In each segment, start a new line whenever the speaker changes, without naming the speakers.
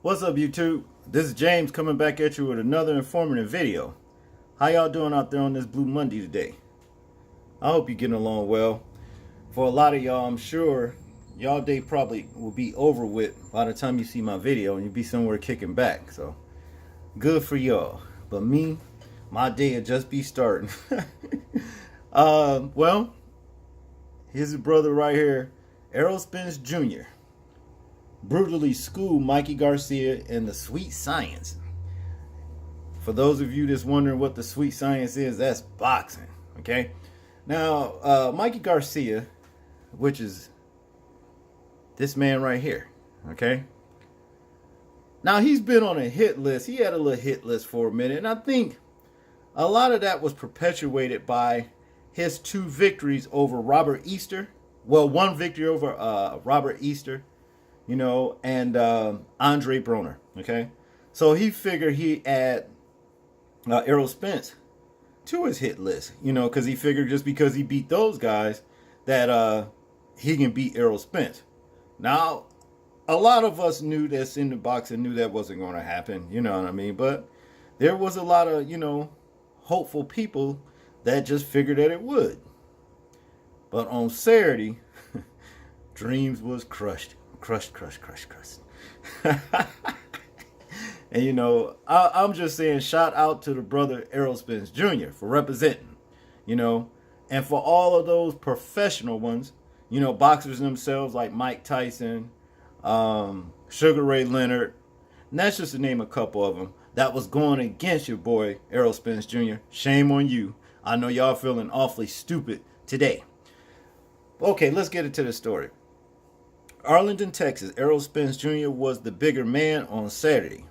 What's up, YouTube? This is James coming back at you with another informative video. How y'all doing out there on this Blue Monday today? I hope you're getting along well. For a lot of y'all, I'm sure y'all day probably will be over with by the time you see my video and you'll be somewhere kicking back. So, good for y'all. But me, my day will just be starting. Well, here's his brother right here, Errol Spence Jr. brutally schooled Mikey Garcia in the sweet science. For those of you that's wondering what the sweet science is, that's boxing. Okay. Now, Mikey Garcia, which is this man right here. Okay. Now, he's been on a hit list. He had a little hit list for a minute. And I think a lot of that was perpetuated by his two victories over Robert Easter. Well, one victory over Robert Easter, and Andre Broner. Okay, so he figured he'd add Errol Spence to his hit list, because he figured just because he beat those guys that he can beat Errol Spence. Now, a lot of us knew that's in the boxing knew that wasn't going to happen, you know what I mean? But there was a lot of, hopeful people that just figured that it would. But on Saturday, dreams was crushed. Crushed. And I'm just saying, shout out to the brother Errol Spence Jr. for representing, and for all of those professional ones, boxers themselves like Mike Tyson, Sugar Ray Leonard, and that's just to name a couple of them that was going against your boy Errol Spence Jr. Shame on you. I know y'all feeling awfully stupid today. Okay, let's get into the story. Arlington, Texas, Errol Spence Jr. was the bigger man on Saturday,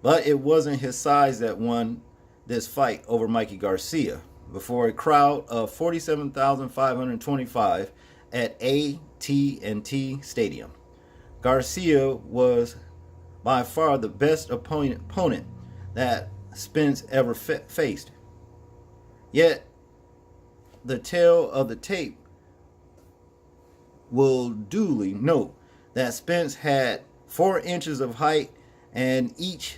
but it wasn't his size that won this fight over Mikey Garcia before a crowd of 47,525 at AT&T Stadium. Garcia was by far the best opponent that Spence ever faced. Yet, the tale of the tape will duly note that Spence had 4 inches of height and reach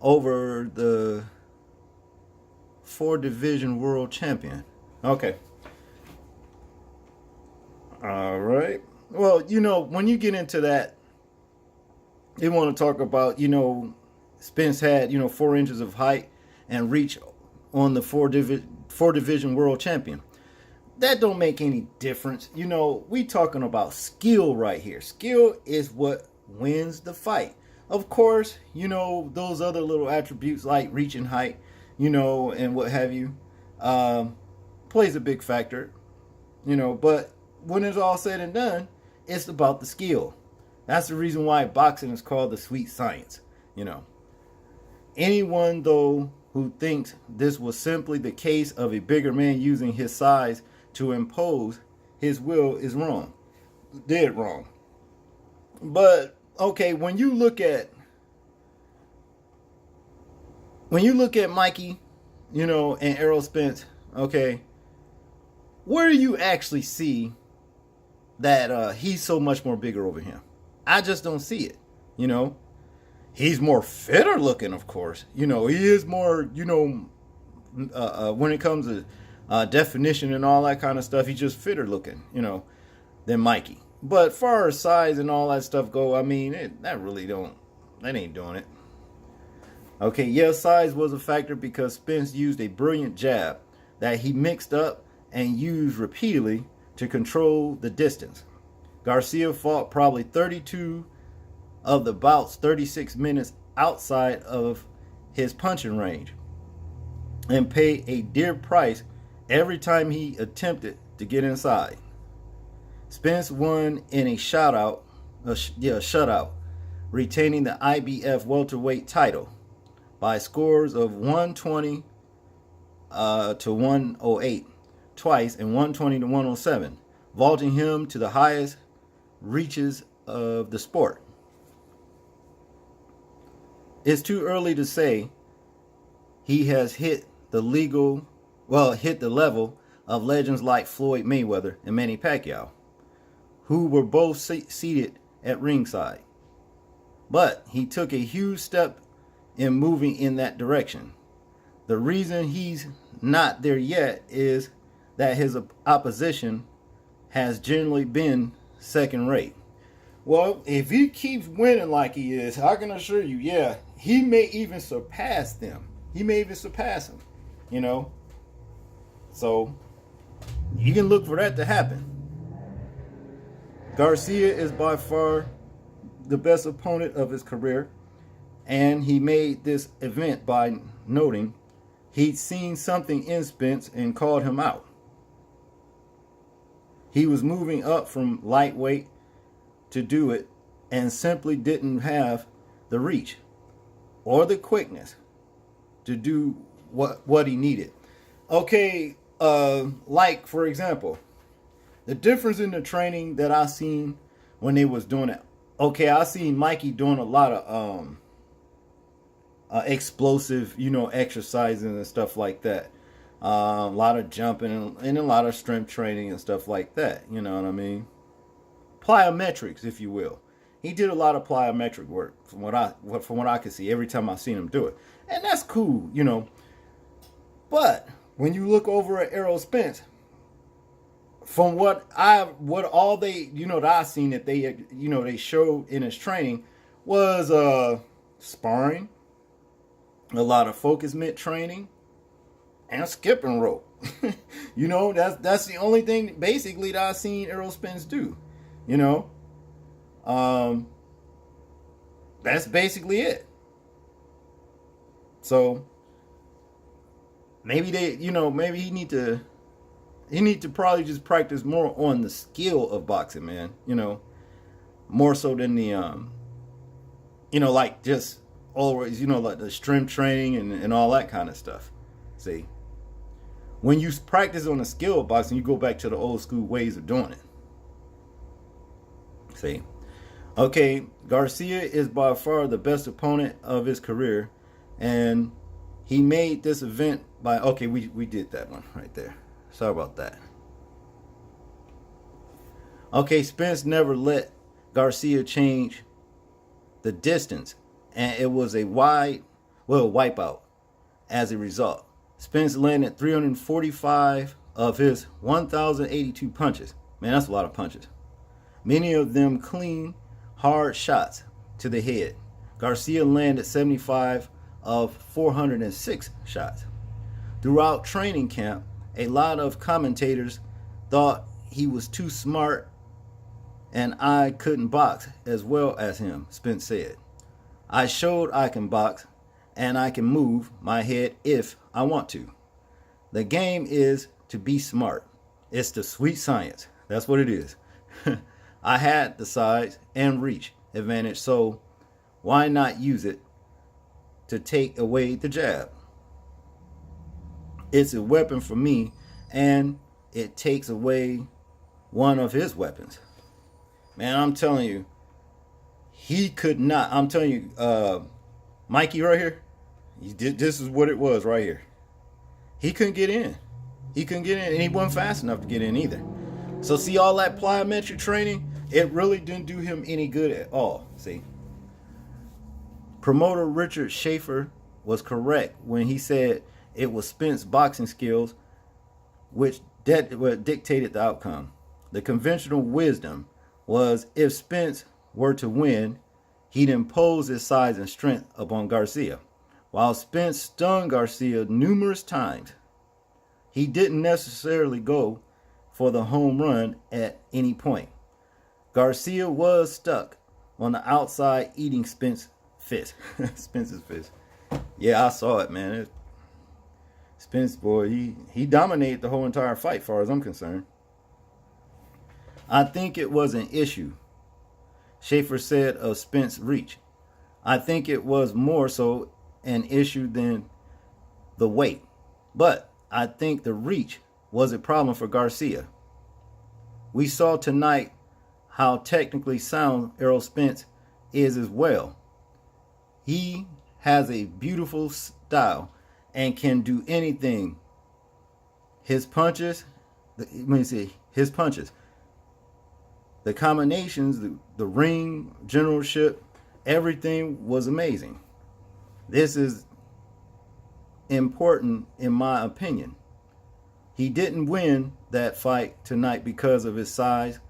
over the 4-division world champion. Okay. All right. Well, when you get into that, you want to talk about, Spence had, 4 inches of height and reach on the 4-division world champion. That don't make any difference. We talking about skill right here. Skill is what wins the fight. Of course, those other little attributes like reach and height, and what have you, plays a big factor, but when it's all said and done, it's about the skill. That's the reason why boxing is called the sweet science, Anyone, though, who thinks this was simply the case of a bigger man using his size to impose his will is wrong. Dead wrong. But okay, when you look at Mikey, and Errol Spence, okay, where do you actually see that he's so much more bigger over him? I just don't see it. He's more fitter looking, of course. He is more, when it comes to definition and all that kind of stuff, he's just fitter looking, than Mikey. But far as size and all that stuff go, I mean, that ain't doing it. Okay, yeah, size was a factor because Spence used a brilliant jab that he mixed up and used repeatedly to control the distance. Garcia fought probably 32 of the bouts, 36 minutes outside of his punching range, and paid a dear price every time he attempted to get inside. Spence won in a shutout, retaining the IBF welterweight title by scores of 120 to 108 twice and 120 to 107, vaulting him to the highest reaches of the sport. It's too early to say he has hit the level of legends like Floyd Mayweather and Manny Pacquiao, who were both seated at ringside. But he took a huge step in moving in that direction. The reason he's not there yet is that his opposition has generally been second rate. Well, if he keeps winning like he is, I can assure you, yeah, he may even surpass them. He may even surpass them, you know. So you can look for that to happen. Garcia is by far the best opponent of his career, and he made this event by noting he'd seen something in Spence and called him out. He was moving up from lightweight to do it and simply didn't have the reach or the quickness to do what he needed. Okay, like for example, the difference in the training that I seen when they was doing it. Okay, I seen Mikey doing a lot of explosive, exercising and stuff like that. A lot of jumping and a lot of strength training and stuff like that. You know what I mean? Plyometrics, if you will. He did a lot of plyometric work from what I could see every time I seen him do it, and that's cool, But when you look over at Errol Spence, from what all they that I seen that they showed in his training was sparring, a lot of focus mitt training, and skipping rope. That's the only thing basically that I seen Errol Spence do. That's basically it. So maybe maybe he need to probably just practice more on the skill of boxing, man. More so than the like just always, like the strength training and all that kind of stuff. See, when you practice on the skill of boxing, you go back to the old school ways of doing it. See, okay, Garcia is by far the best opponent of his career, and he made this event by, okay, we did that one right there. Sorry about that. Okay, Spence never let Garcia change the distance, and it was a wipeout as a result. Spence landed 345 of his 1,082 punches. Man, that's a lot of punches. Many of them clean, hard shots to the head. Garcia landed 75 of 406 shots. Throughout training camp, a lot of commentators thought he was too smart and I couldn't box as well as him, Spence said. I showed I can box and I can move my head if I want to. The game is to be smart. It's the sweet science. That's what it is. I had the size and reach advantage, so why not use it to take away the jab? It's a weapon for me, and it takes away one of his weapons. Man, I'm telling you, he could not. I'm telling you, Mikey right here, this is what it was right here. He couldn't get in. And he wasn't fast enough to get in either. So see all that plyometric training, it really didn't do him any good at all. See, promoter Richard Schaefer was correct when he said it was Spence's boxing skills which dictated the outcome. The conventional wisdom was if Spence were to win, he'd impose his size and strength upon Garcia. While Spence stung Garcia numerous times, he didn't necessarily go for the home run at any point. Garcia was stuck on the outside eating Spence's fist. Spence's fist. Yeah, I saw it, man. Spence, boy, he dominated the whole entire fight, as far as I'm concerned. I think it was an issue, Schaefer said of Spence's reach. I think it was more so an issue than the weight. But I think the reach was a problem for Garcia. We saw tonight how technically sound Errol Spence is as well. He has a beautiful style and can do anything. His punches, The combinations, the ring, generalship, everything was amazing. This is important in my opinion. He didn't win that fight tonight because of his size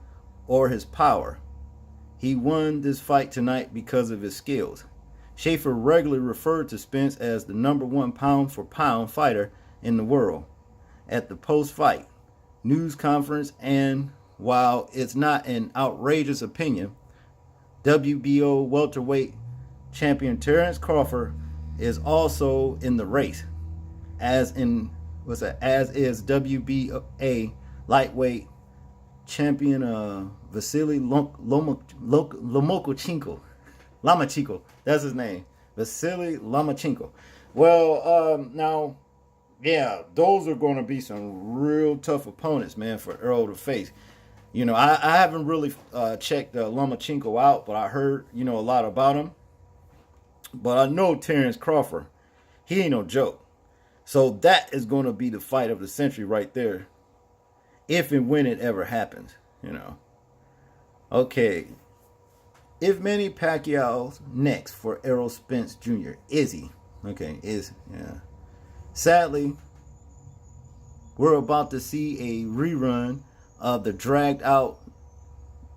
or his power. He won this fight tonight because of his skills. Schaefer regularly referred to Spence as the #1 pound-for-pound fighter in the world at the post-fight news conference, and while it's not an outrageous opinion, WBO welterweight champion Terence Crawford is also in the race, as is WBA lightweight champion Vasily Lomachenko. That's his name, Vasily Lomachenko. Well, now, yeah, those are going to be some real tough opponents, man, for Errol to face. You know, I haven't really checked Lomachenko out, but I heard, a lot about him. But I know Terence Crawford, he ain't no joke. So that is going to be the fight of the century right there, if and when it ever happens, Okay. If Manny Pacquiao's next for Errol Spence Jr. Is he? Okay, yeah. Sadly, we're about to see a rerun of the dragged out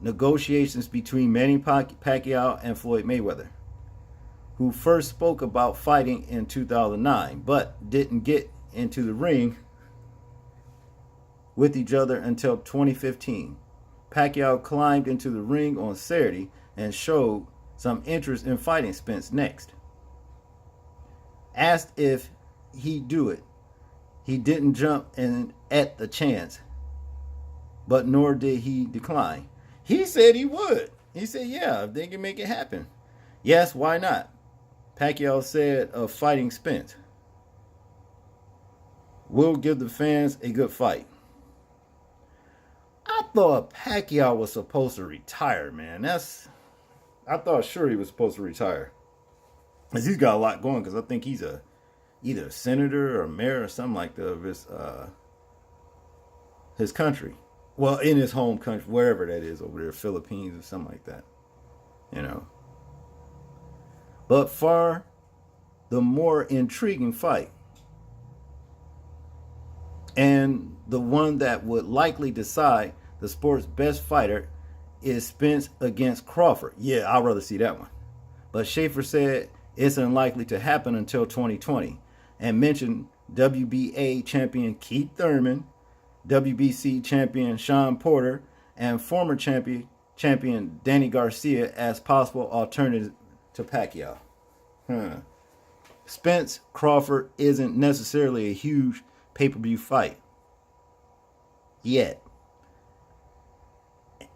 negotiations between Manny Pacquiao and Floyd Mayweather, who first spoke about fighting in 2009, but didn't get into the ring with each other until 2015. Pacquiao climbed into the ring on Saturday and showed some interest in fighting Spence next. Asked if he'd do it, he didn't jump in at the chance, but nor did he decline. He said he would. He said, yeah, if they can make it happen. Yes, why not? Pacquiao said of fighting Spence, "We'll give the fans a good fight." I thought Pacquiao was supposed to retire, man. I thought sure he was supposed to retire. Because he's got a lot going, because I think he's either a senator or a mayor or something like that of his country. Well, in his home country, wherever that is over there, Philippines or something like that. But far the more intriguing fight, and the one that would likely decide the sport's best fighter, is Spence against Crawford. Yeah, I'd rather see that one. But Schaefer said it's unlikely to happen until 2020, and mentioned WBA champion Keith Thurman, WBC champion Sean Porter, and former champion Danny Garcia as possible alternatives to Pacquiao. Spence Crawford isn't necessarily a huge pay-per-view fight yet.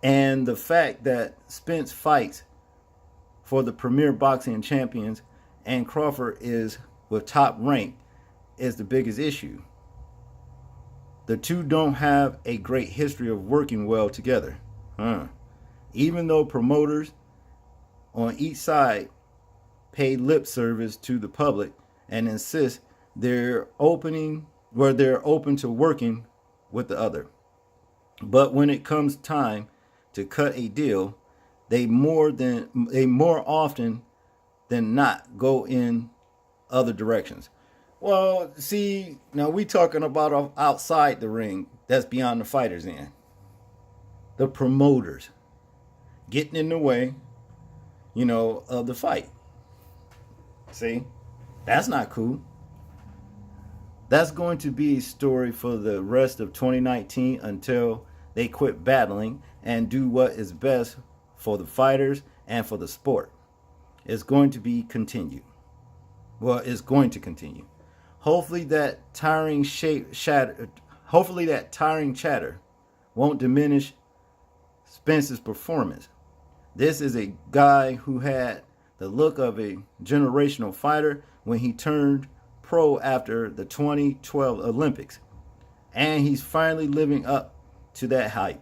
And the fact that Spence fights for the premier boxing champions and Crawford is with top rank is the biggest issue. The two don't have a great history of working well together. Even though promoters on each side pay lip service to the public and insist they're open to working with the other. But when it comes time to cut a deal, they more often than not go in other directions. Well, see, now we talking about outside the ring, that's beyond the fighter's end. The promoters getting in the way, of the fight. See, that's not cool. That's going to be a story for the rest of 2019 until they quit battling and do what is best for the fighters and for the sport. It's going to continue. Well, it's going to continue. Hopefully that tiring chatter won't diminish Spence's performance. This is a guy who had the look of a generational fighter when he turned pro after the 2012 Olympics, and he's finally living up to that hype.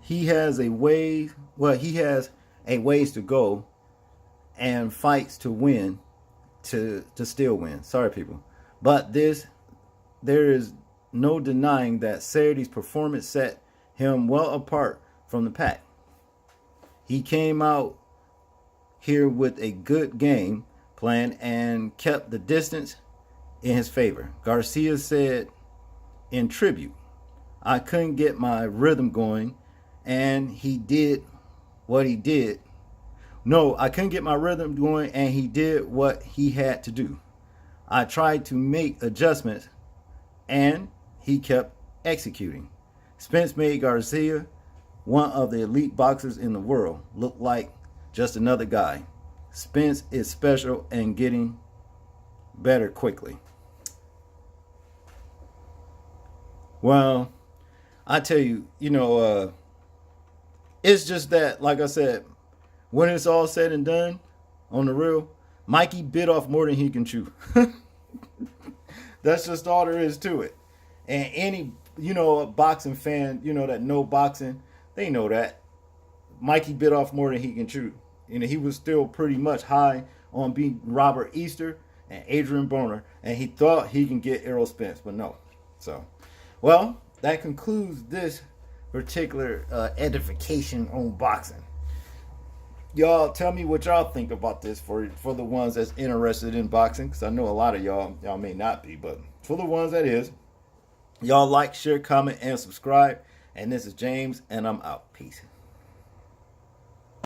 He has a ways to go and fights to win to still win. Sorry, people. But there is no denying that Saturday's performance set him well apart from the pack. He came out here with a good game plan and kept the distance in his favor. Garcia said in tribute, "I couldn't get my rhythm going, and he did what he did. No, I couldn't get my rhythm going, and he did what he had to do. I tried to make adjustments, and he kept executing." Spence made Garcia, one of the elite boxers in the world, look like just another guy. Spence is special and getting better quickly. Well, I tell you, it's just that, like I said, when it's all said and done, on the real, Mikey bit off more than he can chew. That's just all there is to it. And any, a boxing fan, that know boxing, they know that. Mikey bit off more than he can chew. He was still pretty much high on beating Robert Easter and Adrian Broner, and he thought he can get Errol Spence, but no. So, well, that concludes this particular edification on boxing. Y'all tell me what y'all think about this for the ones that's interested in boxing, because I know a lot of y'all may not be, but for the ones that is, y'all like, share, comment, and subscribe. And this is James, and I'm out. Peace.